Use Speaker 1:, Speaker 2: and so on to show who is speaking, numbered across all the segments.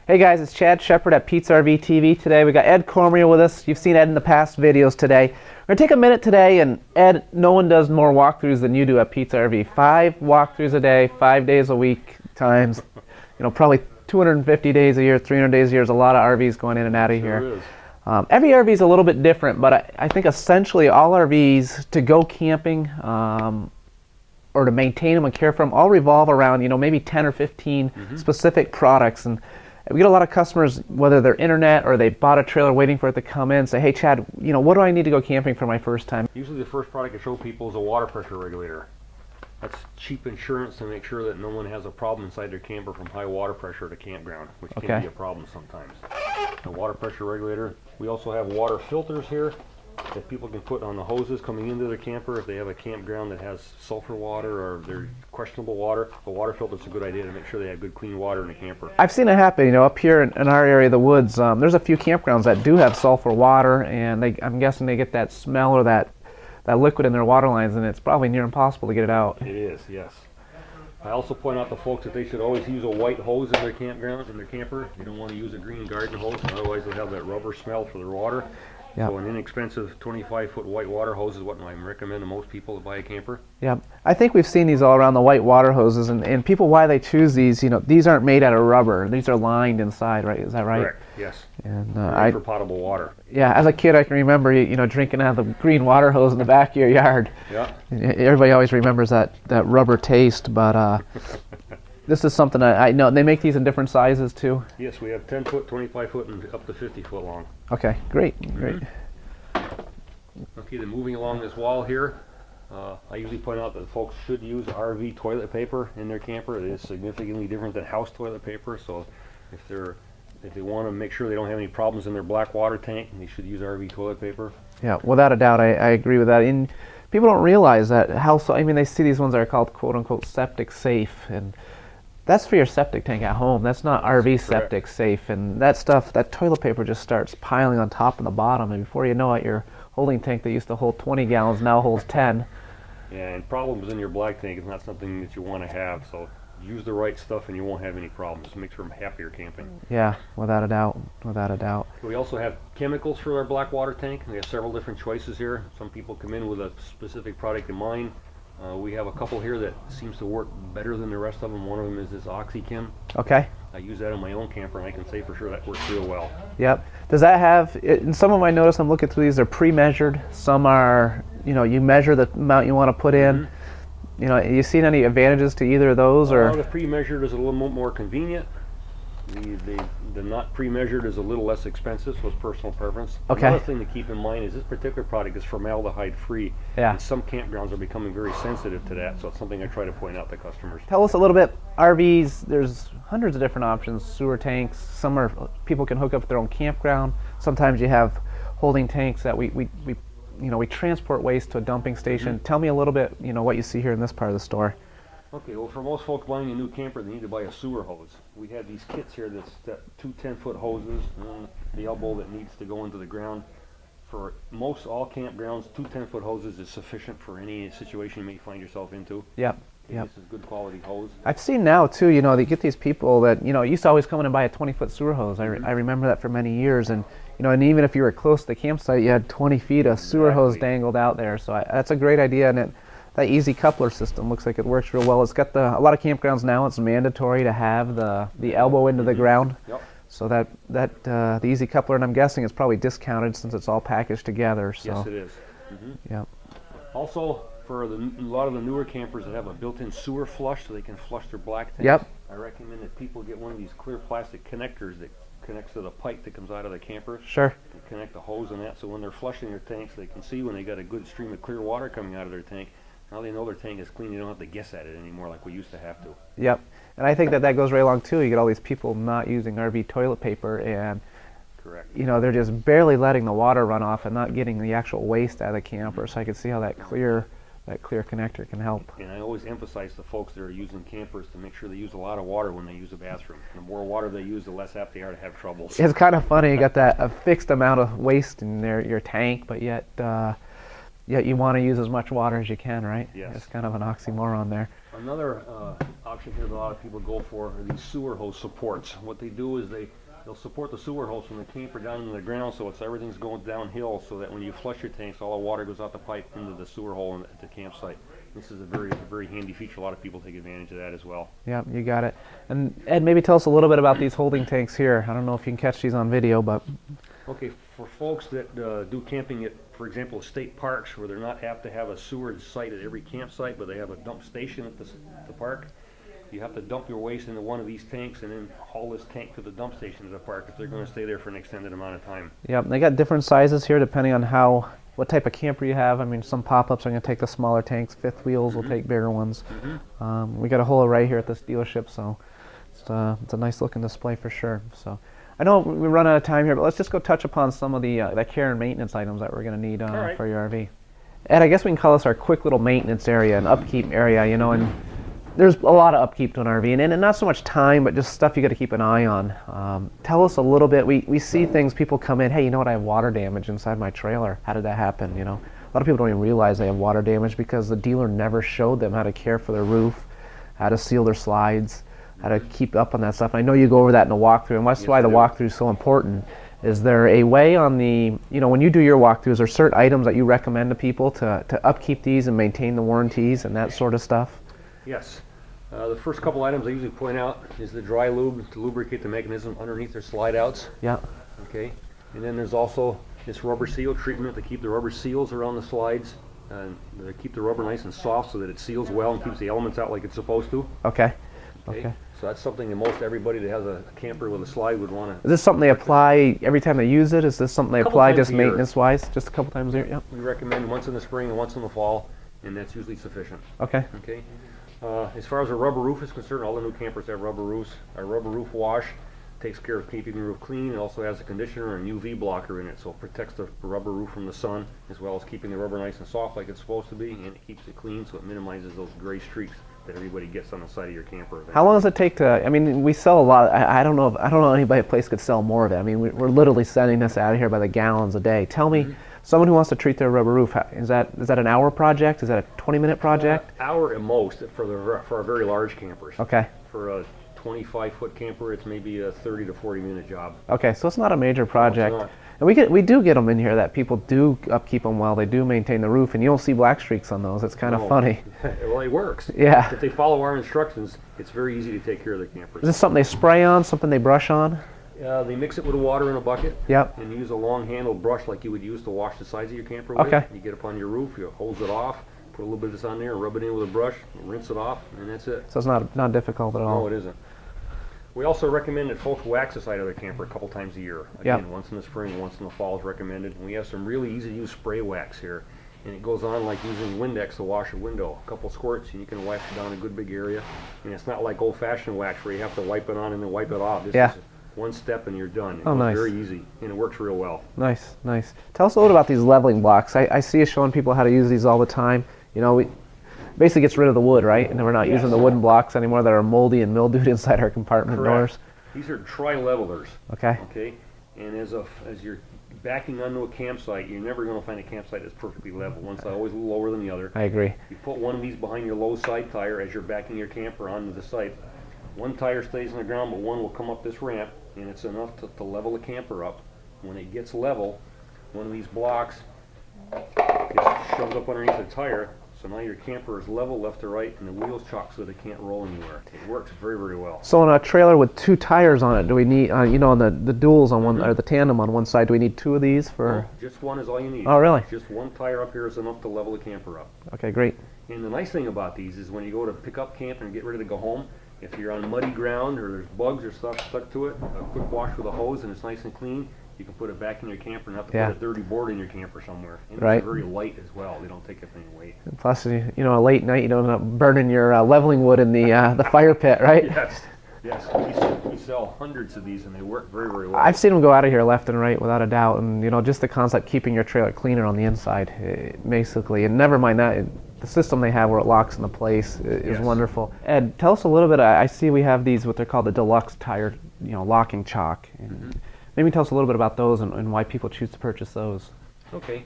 Speaker 1: Hey guys, it's Chad Shepard at Pete's RV TV. Today we got Ed Cormier with us. You've seen Ed in the past videos today. We're going to take a minute today, and Ed, no one does more walkthroughs than you do at Pete's RV. 5 walkthroughs a day, 5 days a week, times, probably 250 days a year, 300 days a year. There's a lot of RVs going in and out of here.
Speaker 2: Sure is.
Speaker 1: Every RV is a little bit different, but I think essentially all RVs, to go camping or to maintain them and care for them, all revolve around maybe 10 or 15 specific products. And we get a lot of customers, whether they're internet or they bought a trailer waiting for it to come in, say, hey Chad, what do I need to go camping for my first time?
Speaker 2: Usually the first product I show people is a water pressure regulator. That's cheap insurance to make sure that no one has a problem inside their camper from high water pressure at a campground, which can be a problem sometimes. The water pressure regulator. We also have water filters here that people can put on the hoses coming into their camper. If they have a campground that has sulfur water or they're questionable water, a water filter is a good idea to make sure they have good clean water in the camper.
Speaker 1: I've seen it happen, up here in our area of the woods. There's a few campgrounds that do have sulfur water, and I'm guessing they get that smell or that liquid in their water lines, and it's probably near impossible to get it out.
Speaker 2: It is, yes. I also point out to folks that they should always use a white hose in their campground, in their camper. You don't want to use a green garden hose, otherwise they'll have that rubber smell for their water. Yep. So an inexpensive 25-foot white water hose is what I recommend to most people to buy a camper.
Speaker 1: Yeah, I think we've seen these all around, the white water hoses, and people, why they choose these, these aren't made out of rubber. These are lined inside, right? Is that right?
Speaker 2: Correct, yes.
Speaker 1: And
Speaker 2: for potable water.
Speaker 1: Yeah, as a kid I can remember, drinking out of the green water hose in the back of your yard.
Speaker 2: Yeah.
Speaker 1: Everybody always remembers that rubber taste, but this is something I know. They make these in different sizes too?
Speaker 2: Yes, we have 10-foot, 25-foot, and up to 50-foot long.
Speaker 1: Okay, great.
Speaker 2: Okay, then moving along this wall here, I usually point out that folks should use RV toilet paper in their camper. It is significantly different than house toilet paper, so if they want to make sure they don't have any problems in their black water tank, they should use RV toilet paper.
Speaker 1: Yeah, without a doubt, I agree with that. And people don't realize that they see these ones that are called quote-unquote septic safe, and that's for your septic tank at home. That's not RV septic safe, and that toilet paper just starts piling on top and the bottom, and before you know it, your holding tank that used to hold 20 gallons now holds 10.
Speaker 2: Yeah, and problems in your black tank is not something that you want to have, so use the right stuff and you won't have any problems. It makes for happier camping.
Speaker 1: Yeah, without a doubt.
Speaker 2: We also have chemicals for our black water tank. We have several different choices here. Some people come in with a specific product in mind. We have a couple here that seems to work better than the rest of them. One of them is this OxyChem.
Speaker 1: Okay.
Speaker 2: I use that in my own camper, and I can say for sure that works real well.
Speaker 1: Yep. Does that have, in some of them I notice, I'm looking through these, they're pre-measured. Some are, you measure the amount you want to put in. You seen any advantages to either of those? Or
Speaker 2: the pre-measured is a little more convenient. The not pre-measured is a little less expensive, so it's personal preference.
Speaker 1: Okay.
Speaker 2: Another thing to keep in mind is this particular product is formaldehyde free.
Speaker 1: Yeah.
Speaker 2: And some campgrounds are becoming very sensitive to that, so it's something I try to point out to customers.
Speaker 1: Tell us a little bit, RVs, there's hundreds of different options, sewer tanks, people can hook up their own campground. Sometimes you have holding tanks that we transport waste to a dumping station. Tell me a little bit, what you see here in this part of the store.
Speaker 2: Okay, well, for most folks buying a new camper, they need to buy a sewer hose. We have these kits here that's two 10-foot hoses, and the elbow that needs to go into the ground. For all campgrounds, two 10-foot hoses is sufficient for any situation you may find yourself into.
Speaker 1: Yep.
Speaker 2: This is good quality hose.
Speaker 1: I've seen now too, they get these people that, used to always come in and buy a 20-foot sewer hose. I remember that for many years, and and even if you were close to the campsite, you had 20 feet of sewer hose dangled out there. So that's a great idea, and that easy coupler system looks like it works real well. It's got a lot of campgrounds now, it's mandatory to have the elbow into the ground.
Speaker 2: Yep.
Speaker 1: So the easy coupler, and I'm guessing it's probably discounted since it's all packaged together. So.
Speaker 2: Yes, it is.
Speaker 1: Yep.
Speaker 2: Also, for a lot of the newer campers that have a built-in sewer flush so they can flush their black tanks,
Speaker 1: Yep.
Speaker 2: I recommend that people get one of these clear plastic connectors that connects to the pipe that comes out of the camper.
Speaker 1: Sure.
Speaker 2: And connect the hose on that, so when they're flushing their tanks, they can see when they got a good stream of clear water coming out of their tank. Now they know their tank is clean. They don't have to guess at it anymore like we used to have to.
Speaker 1: Yep. And I think that goes right along too. You get all these people not using RV toilet paper, and
Speaker 2: correct.
Speaker 1: They're just barely letting the water run off and not getting the actual waste out of the camper. So I can see how that clear connector can help.
Speaker 2: And I always emphasize to folks that are using campers to make sure they use a lot of water when they use a bathroom. The more water they use, the less apt they are to have troubles.
Speaker 1: It's kind of funny. You got a fixed amount of waste in your tank, but yet you want to use as much water as you can, right?
Speaker 2: Yes.
Speaker 1: It's kind of an oxymoron there.
Speaker 2: Another option here that a lot of people go for are these sewer hose supports. What they do is they'll support the sewer hose from the camper down into the ground, so everything's going downhill, so that when you flush your tanks, all the water goes out the pipe into the sewer hole at the campsite. This is a very handy feature. A lot of people take advantage of that as well.
Speaker 1: Yeah, you got it. And Ed, maybe tell us a little bit about these holding tanks here. I don't know if you can catch these on video, but
Speaker 2: Okay, for folks that do camping at, for example, state parks where they're not apt to have a sewer site at every campsite, but they have a dump station at the park, you have to dump your waste into one of these tanks and then haul this tank to the dump station at the park if they're going to stay there for an extended amount of time.
Speaker 1: yep, they got different sizes here depending on what type of camper you have. I mean, some pop-ups are going to take the smaller tanks. Fifth wheels will take bigger ones. We got a whole array here at this dealership, so it's a nice looking display for sure. So I know we run out of time here, but let's just go touch upon some of the care and maintenance items that we're going to need
Speaker 2: right.
Speaker 1: for your RV. Ed, I guess we can call this our quick little maintenance area and upkeep area, you know, and there's a lot of upkeep to an RV, and not so much time, but just stuff you got to keep an eye on. Tell us a little bit. We see things, people come in, hey, you know what, I have water damage inside my trailer. How did that happen, you know? A lot of people don't even realize they have water damage because the dealer never showed them how to care for their roof, how to seal their slides, how to keep up on that stuff. And I know you go over that in the walkthrough, and that's why the walkthrough is so important. Is there a way on the, you know, when you do your walkthroughs, are certain items that you recommend to people to upkeep these and maintain the warranties and that sort of stuff?
Speaker 2: Yes. The first couple items I usually point out is the dry lube to lubricate the mechanism underneath their slide outs.
Speaker 1: Yeah.
Speaker 2: Okay. And then there's also this rubber seal treatment to keep the rubber seals around the slides and to keep the rubber nice and soft so that it seals well and keeps the elements out like it's supposed to.
Speaker 1: Okay.
Speaker 2: Okay. So that's something that most everybody that has a camper with a slide would want to.
Speaker 1: Is this something they apply every time they use it? Is this something they
Speaker 2: Couple
Speaker 1: apply
Speaker 2: times
Speaker 1: just
Speaker 2: a year.
Speaker 1: maintenance-wise? Just a couple times a year? Yep.
Speaker 2: We recommend once in the spring and once in the fall, and that's usually sufficient.
Speaker 1: Okay.
Speaker 2: Okay. As far as a rubber roof is concerned, all the new campers have rubber roofs. Our rubber roof wash takes care of keeping the roof clean. It also has a conditioner and UV blocker in it, so it protects the rubber roof from the sun, as well as keeping the rubber nice and soft like it's supposed to be, and it keeps it clean, so it minimizes those gray streaks that everybody gets on the side of your camper.
Speaker 1: How long does it take to? I mean, we sell a lot. I don't know. I don't know anybody at place could sell more of it. I mean, we're literally sending this out of here by the gallons a day. Tell me, someone who wants to treat their rubber roof, is that an hour project? Is that a 20-minute project?
Speaker 2: Hour at most for our very large campers.
Speaker 1: Okay.
Speaker 2: For a 25-foot camper, it's maybe a 30 to 40-minute job.
Speaker 1: Okay, so it's not a major project.
Speaker 2: not.
Speaker 1: And we do get them in here that people do upkeep them well. They do maintain the roof, and you don't see black streaks on those. It's kind of
Speaker 2: No.
Speaker 1: funny.
Speaker 2: Well, it works.
Speaker 1: Yeah.
Speaker 2: If they follow our instructions, it's very easy to take care of the campers.
Speaker 1: Is this something they spray on? Something they brush on?
Speaker 2: They mix it with water in a bucket.
Speaker 1: Yep.
Speaker 2: And use a long-handled brush like you would use to wash the sides of your camper with.
Speaker 1: Okay.
Speaker 2: You get up on your roof, you hose it off, put a little bit of this on there, rub it in with a brush, rinse it off, and that's it.
Speaker 1: So it's not difficult at all.
Speaker 2: No, it isn't. We also recommend that folks wax the side of their camper a couple times a year. Again,
Speaker 1: Yep.
Speaker 2: once in the spring, once in the fall is recommended. And we have some really easy-to-use spray wax here. And it goes on like using Windex to wash a window. A couple squirts and you can wipe it down a good big area. And it's not like old-fashioned wax where you have to wipe it on and then wipe it off. This
Speaker 1: Yeah.
Speaker 2: is one step and you're done. It
Speaker 1: Oh,
Speaker 2: goes
Speaker 1: nice.
Speaker 2: very easy and it works real well.
Speaker 1: Nice, nice. Tell us a little about these leveling blocks. I see you showing people how to use these all the time. You know, we basically gets rid of the wood, right? And then we're not using the wooden blocks anymore that are moldy and mildewed inside our compartment doors.
Speaker 2: These are tri-levelers.
Speaker 1: Okay.
Speaker 2: Okay, and as you're backing onto a campsite, you're never going to find a campsite that's perfectly level. One side always a little lower than the other.
Speaker 1: I agree.
Speaker 2: You put one of these behind your low side tire as you're backing your camper onto the site. One tire stays on the ground, but one will come up this ramp, and it's enough to level the camper up. When it gets level, one of these blocks gets shoved up underneath the tire, so now your camper is level left to right, and the wheels chock so that it can't roll anywhere. It works very, very well.
Speaker 1: So on a trailer with two tires on it, do we need, you know, on the duals on one, or the tandem on one side, do we need two of these for?
Speaker 2: Just one is all you need.
Speaker 1: Oh, really?
Speaker 2: Just one tire up here is enough to level the camper up.
Speaker 1: Okay, great.
Speaker 2: And the nice thing about these is when you go to pick up camp and get ready to go home, if you're on muddy ground or there's bugs or stuff stuck to it, a quick wash with a hose and it's nice and clean, you can put it back in your camper and not have to
Speaker 1: Yeah.
Speaker 2: put a dirty board in your camper somewhere. And
Speaker 1: Right.
Speaker 2: They're very light as well. They don't take up any weight.
Speaker 1: Plus, you know, a late night, you don't end up burning your leveling wood in the fire pit, right?
Speaker 2: Yes, yes. We sell hundreds of these and they work very, very well.
Speaker 1: I've seen them go out of here left and right without a doubt, and you know, just the concept keeping your trailer cleaner on the inside, basically, and never mind that. The system they have where it locks into place is
Speaker 2: Yes.
Speaker 1: wonderful. Ed, tell us a little bit. I see we have these, what they're called the deluxe tire, you know, locking chalk. And maybe tell us a little bit about those and why people choose to purchase those.
Speaker 2: Okay.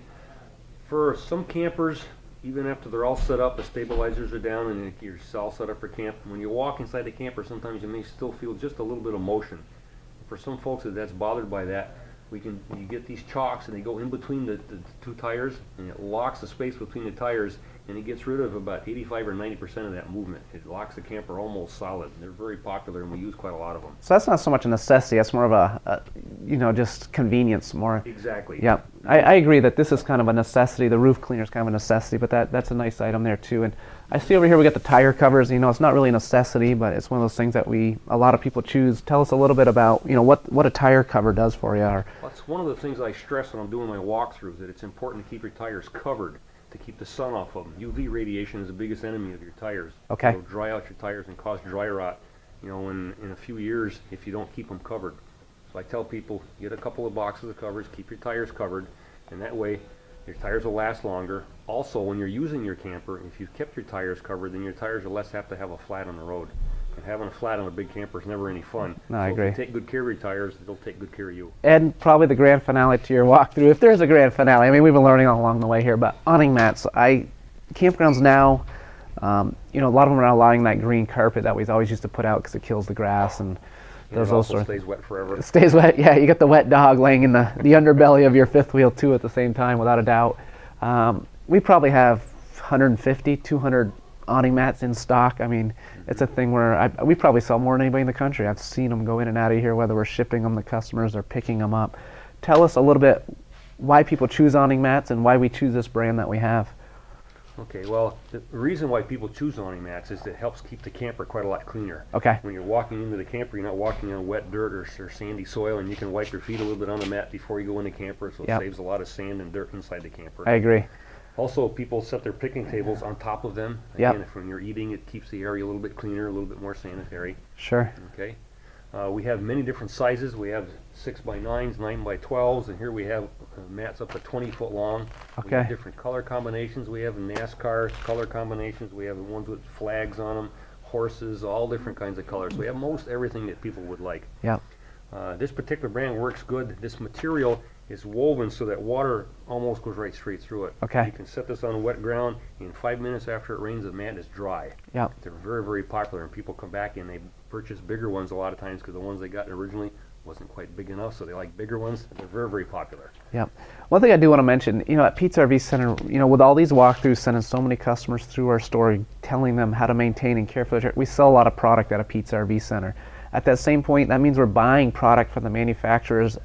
Speaker 2: For some campers, even after they're all set up, the stabilizers are down and you're all set up for camp, when you walk inside the camper, sometimes you may still feel just a little bit of motion. For some folks that's bothered by that, you get these chocks and they go in between the two tires, and it locks the space between the tires, and it gets rid of about 85 or 90% of that movement. It locks the camper almost solid. They're very popular, and we use quite a lot of them.
Speaker 1: So that's not so much a necessity, that's more of a just convenience more.
Speaker 2: Exactly.
Speaker 1: Yeah, I agree that this is kind of a necessity. The roof cleaner is kind of a necessity, but that's a nice item there too. And I see over here we got the tire covers. It's not really a necessity, but it's one of those things that a lot of people choose. Tell us a little bit about what a tire cover does for you. Or
Speaker 2: that's one of the things I stress when I'm doing my walkthroughs, that it's important to keep your tires covered to keep the sun off of them. UV radiation is the biggest enemy of your tires.
Speaker 1: Okay.
Speaker 2: It'll dry out your tires and cause dry rot, in a few years if you don't keep them covered. So I tell people, get a couple of boxes of covers, keep your tires covered, and that way your tires will last longer. Also, when you're using your camper, if you've kept your tires covered, then your tires are less apt to have a flat on the road. And having a flat on a big camper is never any fun.
Speaker 1: No, I agree.
Speaker 2: If you take good care of your tires, they'll take good care of you.
Speaker 1: And probably the grand finale to your walkthrough, if there's a grand finale. I mean, we've been learning all along the way here, but awning mats. Campgrounds now, a lot of them are now allowing that green carpet that we always used to put out because it kills the grass and
Speaker 2: And it also stays wet forever.
Speaker 1: It stays wet, yeah. You got the wet dog laying in the underbelly of your fifth wheel too at the same time, without a doubt. We probably have 150, 200 awning mats in stock. I mean, it's a thing where we probably sell more than anybody in the country. I've seen them go in and out of here, whether we're shipping them to customers or picking them up. Tell us a little bit why people choose awning mats and why we choose this brand that we have.
Speaker 2: Okay, well, the reason why people choose awning mats is it helps keep the camper quite a lot cleaner.
Speaker 1: Okay.
Speaker 2: When you're walking into the camper, you're not walking on wet dirt or sandy soil, and you can wipe your feet a little bit on the mat before you go in the camper, so it
Speaker 1: Yep.
Speaker 2: saves a lot of sand and dirt inside the camper.
Speaker 1: I agree.
Speaker 2: Also, people set their picnic tables on top of them.
Speaker 1: Yep.
Speaker 2: Again, if when you're eating, it keeps the area a little bit cleaner, a little bit more sanitary.
Speaker 1: Sure.
Speaker 2: Okay. We have many different sizes. We have 6x9s, 9x12s, and here we have mats up to 20 foot long. We have
Speaker 1: Okay.
Speaker 2: different color combinations. We have NASCAR color combinations. We have the ones with flags on them, horses, all different kinds of colors. We have most everything that people would like.
Speaker 1: Yep.
Speaker 2: This particular brand works good. This material is woven so that water almost goes right straight through it.
Speaker 1: Okay.
Speaker 2: You can set this on wet ground. In 5 minutes after it rains, the mat is dry.
Speaker 1: Yep.
Speaker 2: They're very, very popular, and people come back and they purchase bigger ones a lot of times because the ones they got originally wasn't quite big enough, so they like bigger ones. They're very, very popular.
Speaker 1: Yep. One thing I do want to mention, at Pete's RV Center, with all these walkthroughs, sending so many customers through our store, telling them how to maintain and care for their, we sell a lot of product at a Pete's RV Center. At that same point, that means we're buying product from the manufacturers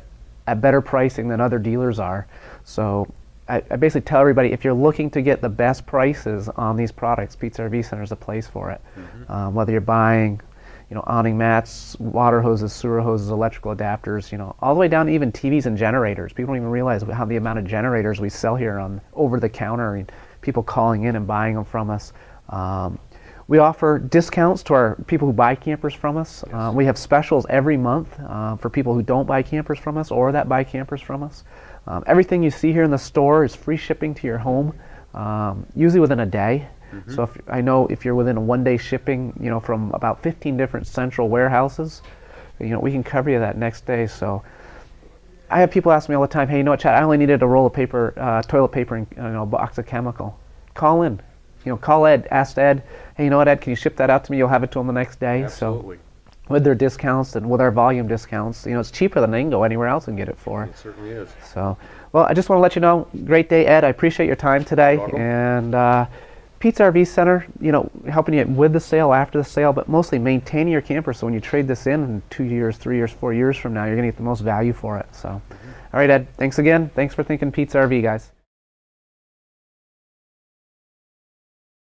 Speaker 1: at better pricing than other dealers are. So I basically tell everybody, if you're looking to get the best prices on these products, Pete's RV Center is a place for it.
Speaker 2: Mm-hmm.
Speaker 1: Whether you're buying, awning mats, water hoses, sewer hoses, electrical adapters, all the way down to even TVs and generators. People don't even realize how the amount of generators we sell here on over the counter, and people calling in and buying them from us. We offer discounts to our people who buy campers from us.
Speaker 2: Yes.
Speaker 1: We have specials every month for people who don't buy campers from us or that buy campers from us. Everything you see here in the store is free shipping to your home, usually within a day.
Speaker 2: Mm-hmm.
Speaker 1: So if you're within a one-day shipping, from about 15 different central warehouses, we can cover you that next day. So I have people ask me all the time, hey, Chad, I only needed a roll of paper, toilet paper, and a box of chemical. Call in. Call Ed, ask Ed, hey, Ed, can you ship that out to me? You'll have it to them the next day.
Speaker 2: Absolutely.
Speaker 1: So with their discounts and with our volume discounts, it's cheaper than they can go anywhere else and get it for.
Speaker 2: It certainly is.
Speaker 1: So, well, I just want to let you know, great day, Ed. I appreciate your time today.
Speaker 2: Welcome.
Speaker 1: And Pete's RV Center, helping you with the sale, after the sale, but mostly maintaining your camper. So when you trade this in 2 years, 3 years, 4 years from now, you're going to get the most value for it. So, all right, Ed, thanks again. Thanks for thinking Pete's RV, guys.